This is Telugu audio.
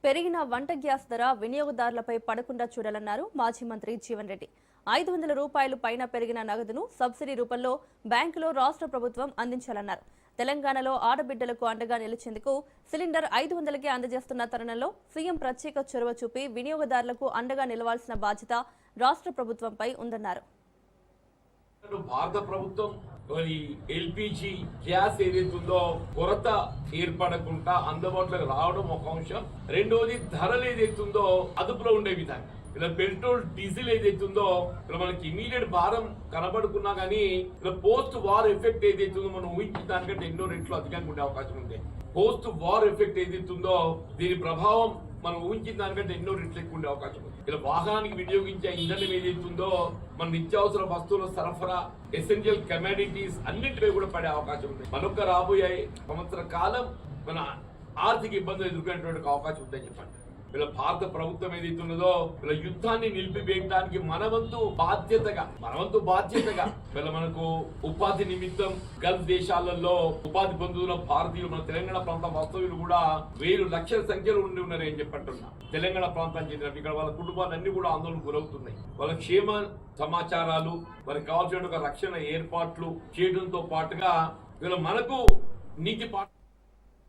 పెరిగిన వంట గ్యాస్ ధర వినియోగదారులపై పడకుండా చూడాలన్నారు మాజీ మంత్రి జీవన్ రెడ్డి. 500 రూపాయలు పైన పెరిగిన నగదును సబ్సిడీ రూపంలో బ్యాంకులో రాష్ట్ర ప్రభుత్వం అందించాలన్నారు. తెలంగాణలో ఆడబిడ్డలకు అండగా నిలిచేందుకు సిలిండర్ 500కే అందజేస్తున్న తరుణంలో సీఎం ప్రత్యేక చొరవ చూపి వినియోగదారులకు అండగా నిలవాల్సిన బాధ్యత రాష్ట్ర ప్రభుత్వంపై ఉందన్నారు. భారత ప్రభుత్వం ఎల్పిజి గ్యాస్ ఏదైతుందో కొరత ఏర్పడకుండా అందుబాటులోకి రావడం ఒక అంశం. రెండోది ధరలు ఏదైతుందో అదుపులో ఉండే విధానం. ఇలా పెట్రోల్ డీజిల్ ఏదైతుందో ఇలా మనకి ఇమీడియట్ భారం కనబడుకున్నా గానీ ఇలా పోస్ట్ వార్ ఎఫెక్ట్ ఏదైతుందో మనం ఊహించిన దానికంటే ఎన్నో రెట్లు అధికంగా ఉండే అవకాశం ఉంది. పోస్ట్ వార్ ఎఫెక్ట్ ఏదైతుందో దీని ప్రభావం మనం ఊహించిన దానికంటే ఎన్నో రెట్లు ఎక్కువ ఉండే అవకాశం ఉంది. ఇలా వాహనానికి వినియోగించే ఇంధనం ఏదైతుందో మన నిత్యావసర వస్తువుల సరఫరా, ఎసెన్షియల్ కమోడిటీస్ అన్నింటిపై కూడా పడే అవకాశం ఉంది. మనొక్క రాబోయే సంవత్సర కాలం మన ఆర్థిక ఇబ్బందులు ఎదుర్కొనేటువంటి అవకాశం ఉందని చెప్పండి. ఇలా భారత ప్రభుత్వం ఏదైతున్నదో ఇలా యుద్ధాన్ని నిలిపివేయడానికి మనవంతు బాధ్యతగా ఇలా మనకు ఉపాధి నిమిత్తం గల్ఫ్ దేశాలలో ఉపాధి పొందుతున్న భారతీయులు మన తెలంగాణ ప్రాంత వాస్తవ్యులు కూడా 1000 లక్షల సంఖ్యలో ఉండి ఉన్నారు అని చెప్పంటున్నా. తెలంగాణ ప్రాంతానికి చెందిన ఇక్కడ వాళ్ళ కుటుంబాలన్నీ కూడా ఆందోళన గురవుతున్నాయి. వాళ్ళ క్షేమ సమాచారాలు, వారికి కావాల్సిన రక్షణ ఏర్పాట్లు చేయడంతో పాటుగా ఇలా మనకు నీటి